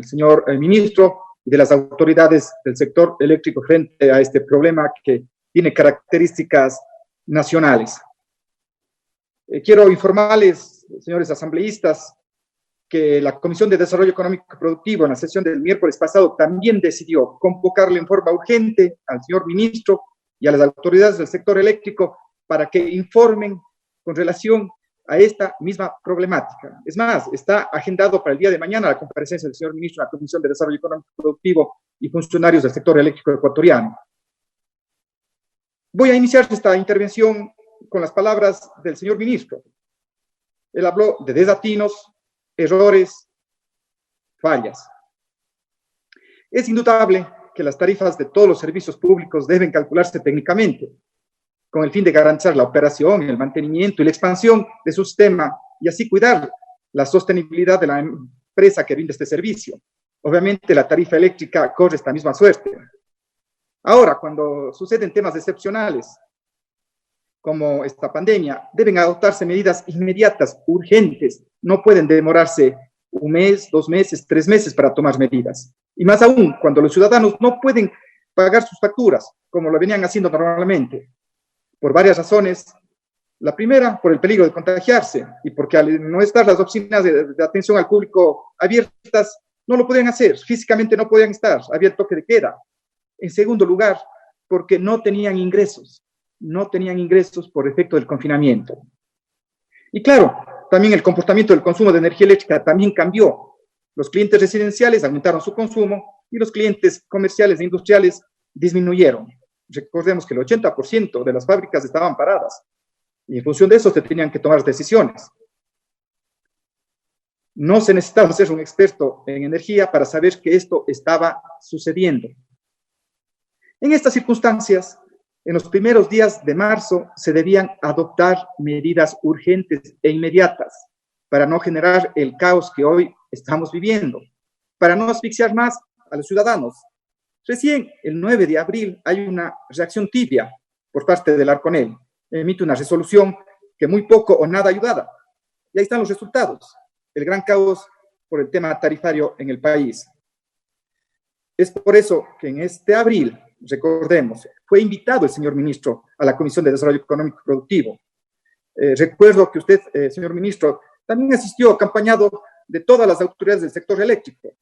señor ministro y de las autoridades del sector eléctrico frente a este problema que tiene características nacionales. Quiero informarles, señores asambleístas, que la Comisión de Desarrollo Económico y Productivo en la sesión del miércoles pasado también decidió convocarle en forma urgente al señor ministro y a las autoridades del sector eléctrico para que informen con relación a esta misma problemática. Es más, está agendado para el día de mañana la comparecencia del señor ministro en la Comisión de Desarrollo Económico y Productivo y funcionarios del sector eléctrico ecuatoriano. Voy a iniciar esta intervención con las palabras del señor ministro. Él habló de desatinos, errores, fallas. Es indudable que las tarifas de todos los servicios públicos deben calcularse técnicamente, con el fin de garantizar la operación, el mantenimiento y la expansión de su sistema y así cuidar la sostenibilidad de la empresa que brinda este servicio. Obviamente la tarifa eléctrica corre esta misma suerte. Ahora, cuando suceden temas excepcionales, como esta pandemia, deben adoptarse medidas inmediatas, urgentes. No pueden demorarse 1 mes, 2 meses, 3 meses para tomar medidas. Y más aún, cuando los ciudadanos no pueden pagar sus facturas, como lo venían haciendo normalmente, por varias razones. La primera, por el peligro de contagiarse, y porque al no estar las oficinas de atención al público abiertas, no lo podían hacer, físicamente no podían estar, había el toque de queda. En segundo lugar, porque no tenían ingresos por efecto del confinamiento. Y claro, también el comportamiento del consumo de energía eléctrica también cambió. Los clientes residenciales aumentaron su consumo y los clientes comerciales e industriales disminuyeron. Recordemos que el 80% de las fábricas estaban paradas y en función de eso se tenían que tomar decisiones. No se necesitaba ser un experto en energía para saber que esto estaba sucediendo. En estas circunstancias, en los primeros días de marzo se debían adoptar medidas urgentes e inmediatas para no generar el caos que hoy estamos viviendo, para no asfixiar más a los ciudadanos. Recién el 9 de abril hay una reacción tibia por parte del Arconel. Emite una resolución que muy poco o nada ayudaba. Y ahí están los resultados. El gran caos por el tema tarifario en el país. Es por eso que en este abril, recordemos, fue invitado el señor ministro a la Comisión de Desarrollo Económico y Productivo. Recuerdo que usted, señor ministro, también asistió acompañado de todas las autoridades del sector eléctrico.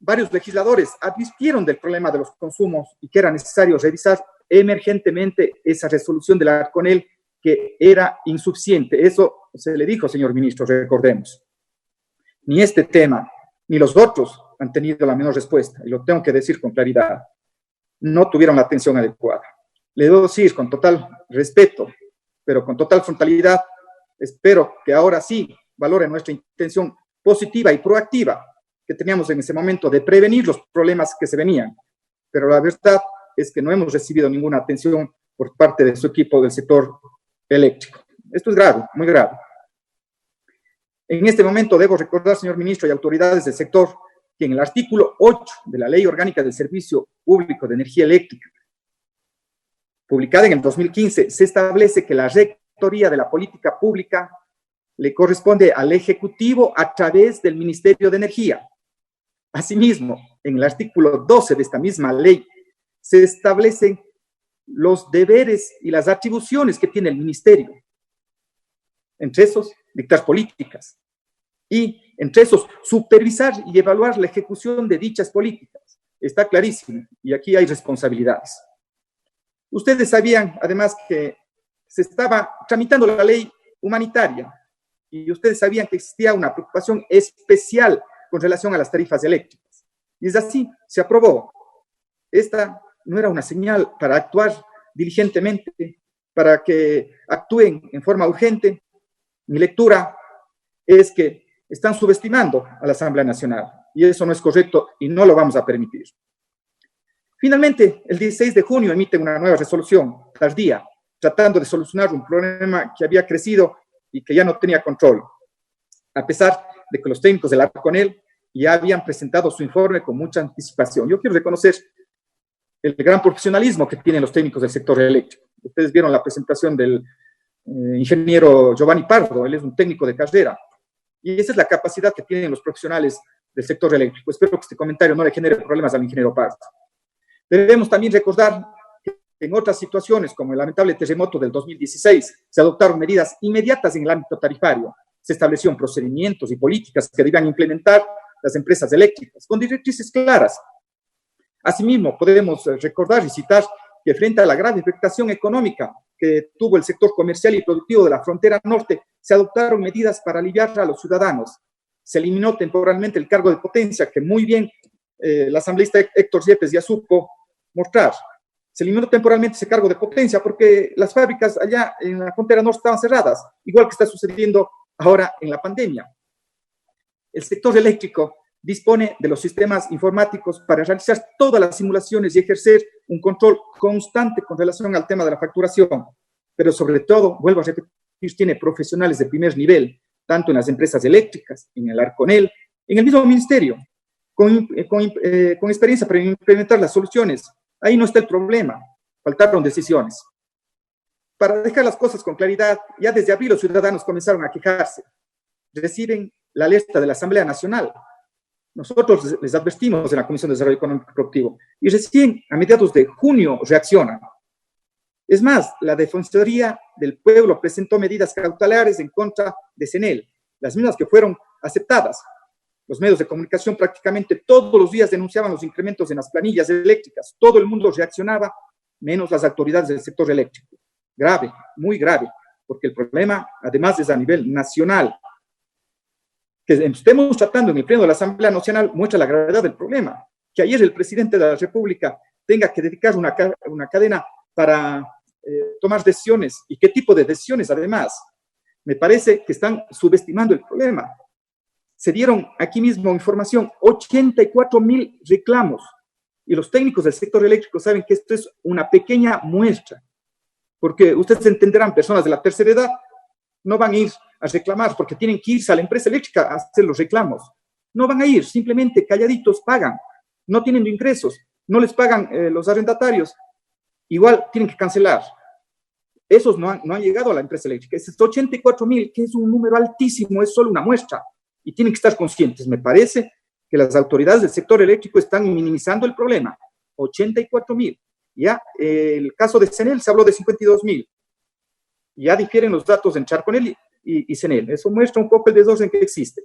Varios legisladores advirtieron del problema de los consumos y que era necesario revisar emergentemente esa resolución del Arconel que era insuficiente. Eso se le dijo, señor ministro, recordemos. Ni este tema, ni los otros han tenido la menor respuesta, y lo tengo que decir con claridad. No tuvieron la atención adecuada. Le debo decir con total respeto, pero con total frontalidad, espero que ahora sí valoren nuestra intención positiva y proactiva que teníamos en ese momento de prevenir los problemas que se venían. Pero la verdad es que no hemos recibido ninguna atención por parte de su equipo del sector eléctrico. Esto es grave, muy grave. En este momento debo recordar, señor ministro y autoridades del sector, que en el artículo 8 de la Ley Orgánica del Servicio Público de Energía Eléctrica, publicada en el 2015, se establece que la rectoría de la política pública le corresponde al Ejecutivo a través del Ministerio de Energía. Asimismo, en el artículo 12 de esta misma ley, se establecen los deberes y las atribuciones que tiene el ministerio. Entre esos, dictar políticas. Y entre esos, supervisar y evaluar la ejecución de dichas políticas. Está clarísimo, y aquí hay responsabilidades. Ustedes sabían, además, que se estaba tramitando la ley humanitaria, y ustedes sabían que existía una preocupación especial con relación a las tarifas eléctricas. Y es así, se aprobó. Esta no era una señal para actuar diligentemente, para que actúen en forma urgente. Mi lectura es que están subestimando a la Asamblea Nacional, y eso no es correcto y no lo vamos a permitir. Finalmente, el 16 de junio emiten una nueva resolución tardía, tratando de solucionar un problema que había crecido y que ya no tenía control, a pesar de que los técnicos del Arconel ya habían presentado su informe con mucha anticipación. Yo quiero reconocer el gran profesionalismo que tienen los técnicos del sector eléctrico. Ustedes vieron la presentación del ingeniero Giovanni Pardo, él es un técnico de carrera, y esa es la capacidad que tienen los profesionales del sector eléctrico. Espero que este comentario no le genere problemas al ingeniero Paz. Debemos también recordar que en otras situaciones, como el lamentable terremoto del 2016, se adoptaron medidas inmediatas en el ámbito tarifario. Se establecieron procedimientos y políticas que debían implementar las empresas eléctricas, con directrices claras. Asimismo, podemos recordar y citar que frente a la grave afectación económica que tuvo el sector comercial y productivo de la frontera norte, se adoptaron medidas para aliviar a los ciudadanos. Se eliminó temporalmente el cargo de potencia, que muy bien el asambleísta Héctor Yepes ya supo mostrar. Se eliminó temporalmente ese cargo de potencia porque las fábricas allá en la frontera norte estaban cerradas, igual que está sucediendo ahora en la pandemia. El sector eléctrico dispone de los sistemas informáticos para realizar todas las simulaciones y ejercer un control constante con relación al tema de la facturación. Pero sobre todo, vuelvo a repetir, tiene profesionales de primer nivel, tanto en las empresas eléctricas, en el Arconel, en el mismo ministerio, con experiencia para implementar las soluciones. Ahí no está el problema, faltaron decisiones. Para dejar las cosas con claridad, ya desde abril los ciudadanos comenzaron a quejarse. Reciben la alerta de la Asamblea Nacional. Nosotros les advertimos en la Comisión de Desarrollo Económico y Productivo y recién a mediados de junio reaccionan. Es más, la Defensoría del Pueblo presentó medidas cautelares en contra de CENEL, las mismas que fueron aceptadas. Los medios de comunicación prácticamente todos los días denunciaban los incrementos en las planillas eléctricas. Todo el mundo reaccionaba, menos las autoridades del sector eléctrico. Grave, muy grave, porque el problema además es a nivel nacional. Que estemos tratando en el pleno de la Asamblea Nacional muestra la gravedad del problema. Que ayer el presidente de la República tenga que dedicar una cadena para tomar decisiones, y qué tipo de decisiones además. Me parece que están subestimando el problema. Se dieron aquí mismo información, 84,000 reclamos, y los técnicos del sector eléctrico saben que esto es una pequeña muestra, porque ustedes entenderán, personas de la tercera edad no van a ir a reclamar porque tienen que irse a la empresa eléctrica a hacer los reclamos. No van a ir, simplemente calladitos pagan, no tienen ingresos, no les pagan los arrendatarios, igual tienen que cancelar. Esos no han llegado a la empresa eléctrica. Esos 84,000, que es un número altísimo, es solo una muestra, y tienen que estar conscientes. Me parece que las autoridades del sector eléctrico están minimizando el problema. 84,000. Ya, el caso de CENEL se habló de 52,000. Ya difieren los datos entre Arconel y CENEL. Eso muestra un poco el desorden que existe.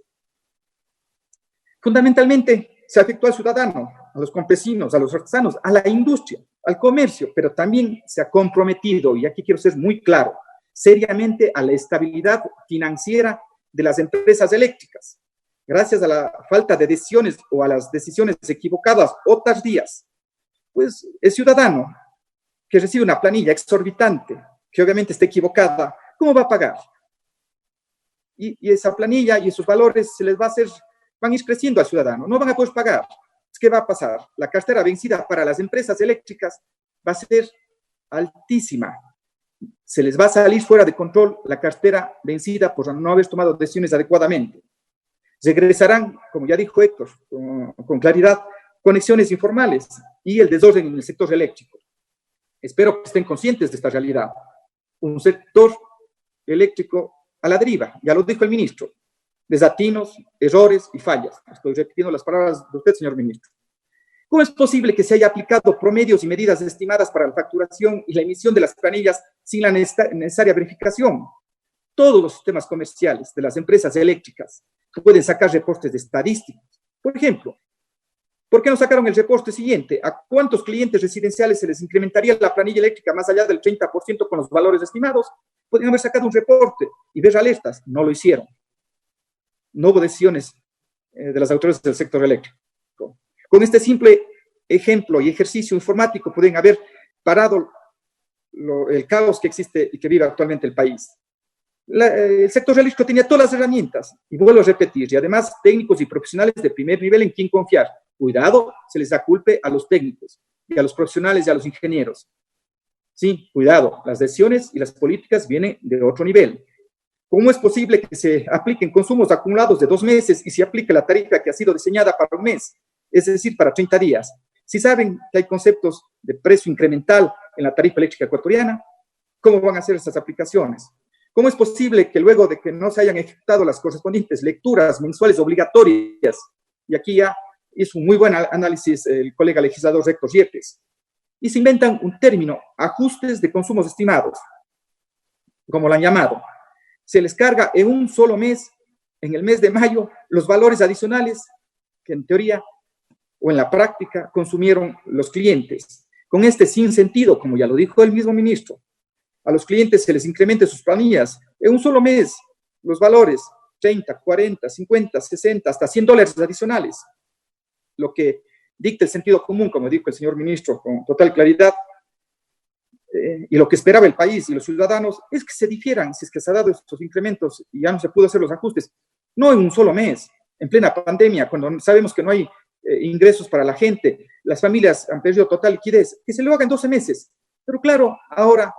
Fundamentalmente, se afectó al ciudadano, a los campesinos, a los artesanos, a la industria, al comercio, pero también se ha comprometido, y aquí quiero ser muy claro, seriamente a la estabilidad financiera de las empresas eléctricas. Gracias a la falta de decisiones o a las decisiones equivocadas o tardías, pues el ciudadano que recibe una planilla exorbitante, que obviamente está equivocada, ¿cómo va a pagar? Y esa planilla y esos valores se les va a hacer, van a ir creciendo al ciudadano, no van a poder pagar. ¿Qué va a pasar? La cartera vencida para las empresas eléctricas va a ser altísima. Se les va a salir fuera de control la cartera vencida por no haber tomado decisiones adecuadamente. Regresarán, como ya dijo Héctor, con claridad, conexiones informales y el desorden en el sector eléctrico. Espero que estén conscientes de esta realidad. Un sector eléctrico a la deriva, ya lo dijo el ministro, desatinos, errores y fallas. Estoy repitiendo las palabras de usted, señor ministro. ¿Cómo es posible que se haya aplicado promedios y medidas estimadas para la facturación y la emisión de las planillas sin la necesaria verificación? Todos los sistemas comerciales de las empresas eléctricas pueden sacar reportes de estadísticos. Por ejemplo, ¿por qué no sacaron el reporte siguiente? ¿A cuántos clientes residenciales se les incrementaría la planilla eléctrica más allá del 30% con los valores estimados? Podrían haber sacado un reporte y ver alertas. No lo hicieron. No hubo decisiones de las autoridades del sector eléctrico. Con este simple ejemplo y ejercicio informático pueden haber parado el caos que existe y que vive actualmente el país. El sector eléctrico tenía todas las herramientas, y vuelvo a repetir, y además técnicos y profesionales de primer nivel en quien confiar. Cuidado, se les da culpa a los técnicos, y a los profesionales y a los ingenieros. Sí, cuidado, las decisiones y las políticas vienen de otro nivel. ¿Cómo es posible que se apliquen consumos acumulados de 2 meses y se aplique la tarifa que ha sido diseñada para 1 mes? Es decir, para 30 días. Si saben que hay conceptos de precio incremental en la tarifa eléctrica ecuatoriana, ¿cómo van a hacer esas aplicaciones? ¿Cómo es posible que luego de que no se hayan ejecutado las correspondientes lecturas mensuales obligatorias y aquí ya hizo un muy buen análisis el colega legislador Héctor Yepes, y se inventan un término, ajustes de consumos estimados, como lo han llamado. Se les carga en un solo mes, en el mes de mayo, los valores adicionales que en teoría o en la práctica consumieron los clientes. Con este sinsentido, como ya lo dijo el mismo ministro, a los clientes se les incrementen sus planillas en un solo mes, los valores 30, 40, 50, 60, hasta $100 adicionales, lo que dicta el sentido común, como dijo el señor ministro con total claridad, y lo que esperaba el país y los ciudadanos es que se difieran, si es que se han dado estos incrementos y ya no se pudo hacer los ajustes, no en un solo mes, en plena pandemia, cuando sabemos que no hay ingresos para la gente, las familias han perdido total liquidez, que se lo haga en 12 meses. Pero claro, ahora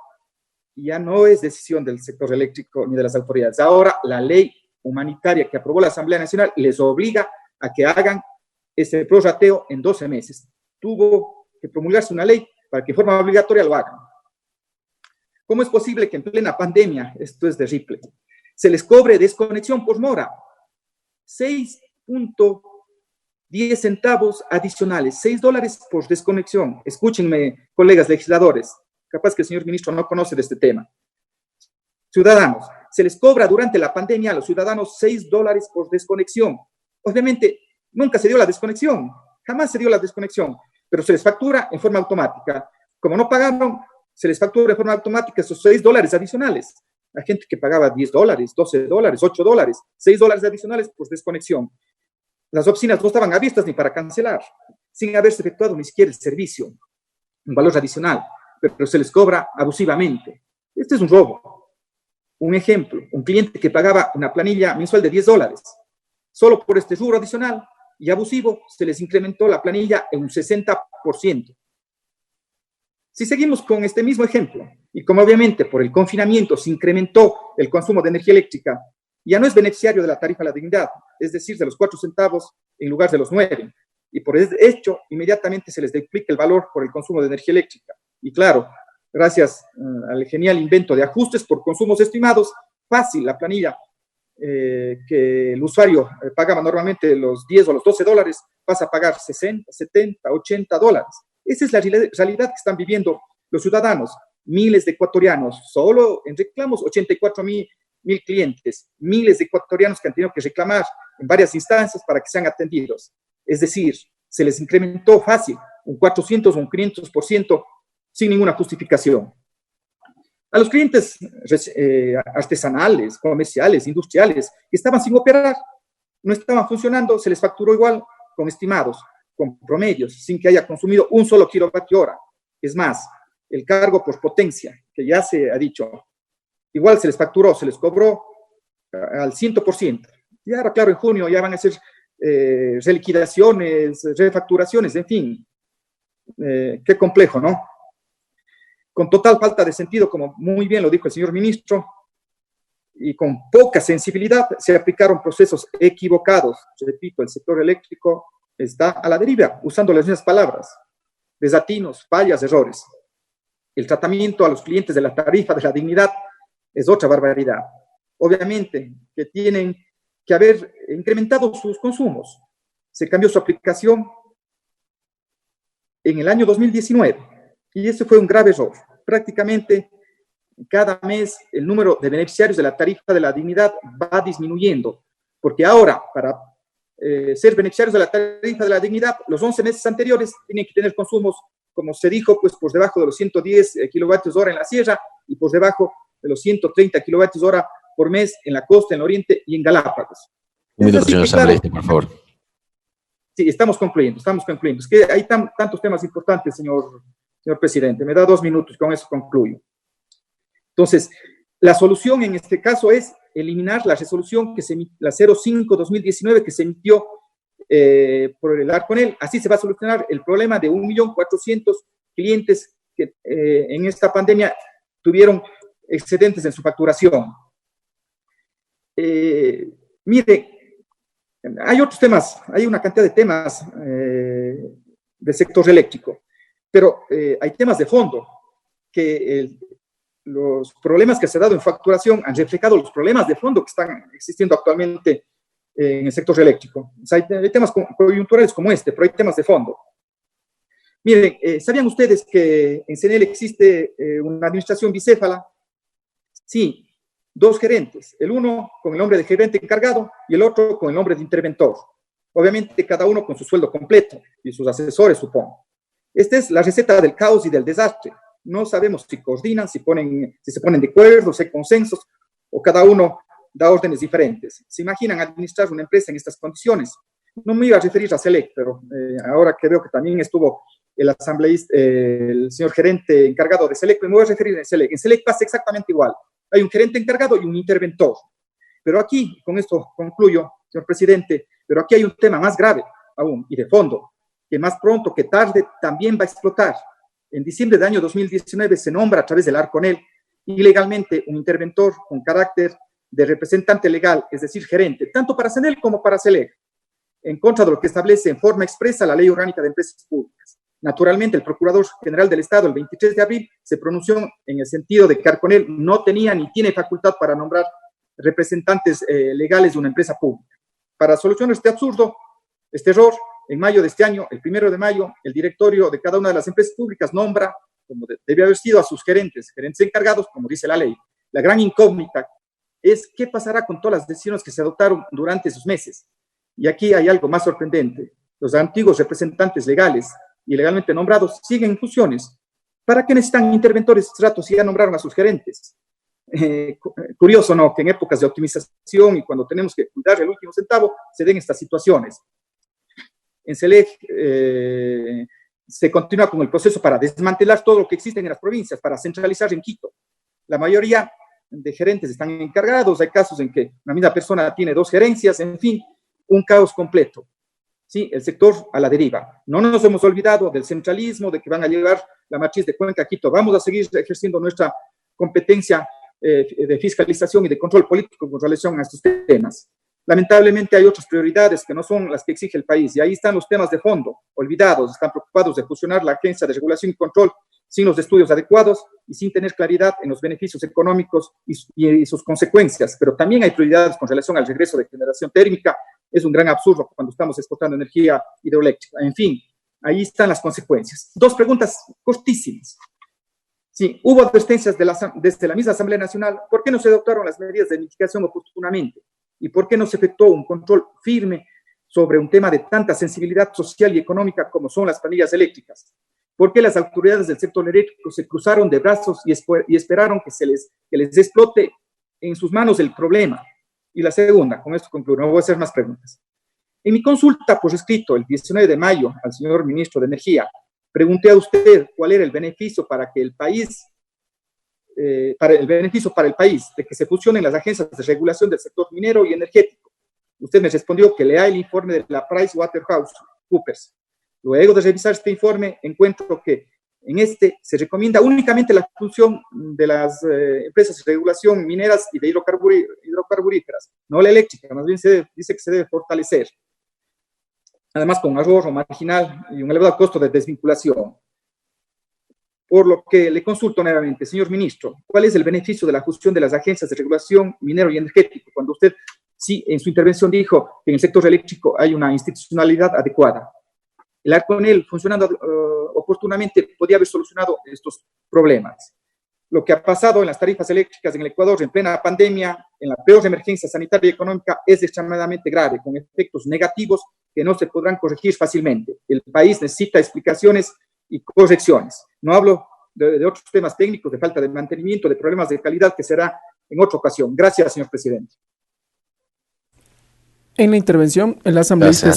ya no es decisión del sector eléctrico ni de las autoridades. Ahora la ley humanitaria que aprobó la Asamblea Nacional les obliga a que hagan ese prorrateo en 12 meses. Tuvo que promulgarse una ley para que de forma obligatoria lo hagan. ¿Cómo es posible que en plena pandemia, esto es terrible, se les cobre desconexión por mora? 6.10 centavos adicionales, $6 por desconexión. Escúchenme, colegas legisladores, capaz que el señor ministro no conoce de este tema. Ciudadanos, se les cobra durante la pandemia a los ciudadanos $6 por desconexión. Obviamente, nunca se dio la desconexión, jamás se dio la desconexión, pero se les factura en forma automática. Como no pagaron, se les factura de forma automática esos $6 adicionales. Hay gente que pagaba $10, $12, $8, $6 adicionales por desconexión. Las oficinas no estaban abiertas ni para cancelar, sin haberse efectuado ni siquiera el servicio, un valor adicional, pero se les cobra abusivamente. Este es un robo. Un ejemplo, un cliente que pagaba una planilla mensual de $10, solo por este rubro adicional y abusivo, se les incrementó la planilla en un 60%. Si seguimos con este mismo ejemplo, y como obviamente por el confinamiento se incrementó el consumo de energía eléctrica, ya no es beneficiario de la tarifa de la dignidad, es decir, de los 4 centavos en lugar de los 9, y por hecho, inmediatamente se les duplica el valor por el consumo de energía eléctrica. Y claro, gracias al genial invento de ajustes por consumos estimados, fácil la planilla que el usuario pagaba normalmente los 10 o los $12, pasa a pagar 60, 70, $80. Esa es la realidad que están viviendo los ciudadanos, miles de ecuatorianos, solo en reclamos 84,000 clientes, miles de ecuatorianos que han tenido que reclamar en varias instancias para que sean atendidos. Es decir, se les incrementó fácil, un 400 o un 500% sin ninguna justificación. A los clientes artesanales, comerciales, industriales, que estaban sin operar, no estaban funcionando, se les facturó igual con estimados, con promedios, sin que haya consumido un solo kilovatio hora. Es más, el cargo por potencia, que ya se ha dicho, igual se les facturó, se les cobró al 100%. Y ahora, claro, en junio ya van a ser reliquidaciones, refacturaciones, en fin. Qué complejo, ¿no? Con total falta de sentido, como muy bien lo dijo el señor ministro, y con poca sensibilidad se aplicaron procesos equivocados. Repito, el sector eléctrico está a la deriva, usando las mismas palabras, desatinos, fallas, errores. El tratamiento a los clientes de la tarifa de la dignidad es otra barbaridad. Obviamente que tienen que haber incrementado sus consumos. Se cambió su aplicación en el año 2019 y ese fue un grave error. Prácticamente cada mes el número de beneficiarios de la tarifa de la dignidad va disminuyendo, porque ahora para ser beneficiarios de la tarifa de la dignidad, los 11 meses anteriores tienen que tener consumos, como se dijo, pues por debajo de los 110 kilovatios hora en la sierra y por debajo de los 130 kilovatios hora por mes en la costa, en el oriente y en Galápagos. Un minuto, señor asambleísta, por favor. Sí, estamos concluyendo. Es que hay tantos temas importantes, señor presidente. Me da 2 minutos, con eso concluyo. Entonces, la solución en este caso es eliminar la resolución la 05-2019 que se emitió por el Arconel. Así se va a solucionar el problema de 1.400.000 clientes que en esta pandemia tuvieron excedentes en su facturación. Mire, hay otros temas, hay una cantidad de temas del sector eléctrico, pero hay temas de fondo que los problemas que se han dado en facturación han reflejado los problemas de fondo que están existiendo actualmente en el sector eléctrico. O sea, hay temas coyunturales como este, pero hay temas de fondo. Miren, ¿sabían ustedes que en CNEL existe una administración bicéfala? Sí, dos gerentes, el uno con el nombre de gerente encargado y el otro con el nombre de interventor. Obviamente cada uno con su sueldo completo y sus asesores, supongo. Esta es la receta del caos y del desastre. No sabemos si coordinan, si se ponen de acuerdo, si hay consensos, o cada uno da órdenes diferentes. ¿Se imaginan administrar una empresa en estas condiciones? No me iba a referir a Selec, pero ahora que veo que también estuvo el asambleísta, el señor gerente encargado de Selec, me voy a referir a Selec. En Selec pasa exactamente igual. Hay un gerente encargado y un interventor. Pero aquí, con esto concluyo, señor presidente, pero aquí hay un tema más grave aún y de fondo, que más pronto que tarde también va a explotar. En diciembre del año 2019 se nombra a través del Arconel ilegalmente un interventor con carácter de representante legal, es decir, gerente, tanto para CNEL como para Selec, en contra de lo que establece en forma expresa la Ley Orgánica de Empresas Públicas. Naturalmente, el Procurador General del Estado, el 23 de abril, se pronunció en el sentido de que Arconel no tenía ni tiene facultad para nombrar representantes legales de una empresa pública. Para solucionar este absurdo, este error, en mayo de este año, el 1 de mayo, el directorio de cada una de las empresas públicas nombra, como debe haber sido, a sus gerentes encargados, como dice la ley. La gran incógnita es qué pasará con todas las decisiones que se adoptaron durante esos meses. Y aquí hay algo más sorprendente. Los antiguos representantes legales y legalmente nombrados siguen en funciones. ¿Para qué necesitan interventores estos ratos si ya nombraron a sus gerentes? Curioso, ¿no?, que en épocas de optimización y cuando tenemos que cuidar el último centavo, se den estas situaciones. En Selec se continúa con el proceso para desmantelar todo lo que existe en las provincias, para centralizar en Quito. La mayoría de gerentes están encargados, hay casos en que una misma persona tiene dos gerencias, en fin, un caos completo. Sí, el sector a la deriva. No nos hemos olvidado del centralismo, de que van a llevar la matriz de Cuenca a Quito. Vamos a seguir ejerciendo nuestra competencia de fiscalización y de control político con relación a estos temas. Lamentablemente hay otras prioridades que no son las que exige el país, y ahí están los temas de fondo, olvidados. Están preocupados de fusionar la Agencia de Regulación y Control sin los estudios adecuados y sin tener claridad en los beneficios económicos y sus consecuencias. Pero también hay prioridades con relación al regreso de generación térmica. Es un gran absurdo cuando estamos exportando energía hidroeléctrica. En fin, ahí están las consecuencias. Dos preguntas cortísimas. Sí, hubo advertencias desde la misma Asamblea Nacional. ¿Por qué no se adoptaron las medidas de mitigación oportunamente? ¿Y por qué no se efectuó un control firme sobre un tema de tanta sensibilidad social y económica como son las planillas eléctricas? ¿Por qué las autoridades del sector eléctrico se cruzaron de brazos y esperaron que les explote en sus manos el problema? Y la segunda, con esto concluyo, no voy a hacer más preguntas. En mi consulta por escrito el 19 de mayo al señor ministro de Energía, pregunté a usted cuál era el beneficio para el país de que se fusionen las agencias de regulación del sector minero y energético. Usted me respondió que lea el informe de la PricewaterhouseCoopers. Luego de revisar este informe, encuentro que en este se recomienda únicamente la función de las empresas de regulación mineras y de hidrocarburíferas, no la eléctrica. Más bien se dice que se debe fortalecer. Además, con un ahorro marginal y un elevado costo de desvinculación. Por lo que le consulto nuevamente, señor ministro, ¿cuál es el beneficio de la fusión de las agencias de regulación minero y energético? Cuando usted, sí, en su intervención dijo que en el sector eléctrico hay una institucionalidad adecuada. El Arconel, funcionando oportunamente, podía haber solucionado estos problemas. Lo que ha pasado en las tarifas eléctricas en el Ecuador en plena pandemia, en la peor emergencia sanitaria y económica, es extremadamente grave, con efectos negativos que no se podrán corregir fácilmente. El país necesita explicaciones y correcciones. No hablo de otros temas técnicos, de falta de mantenimiento, de problemas de calidad, que será en otra ocasión. Gracias, señor presidente. En la intervención, el asambleísta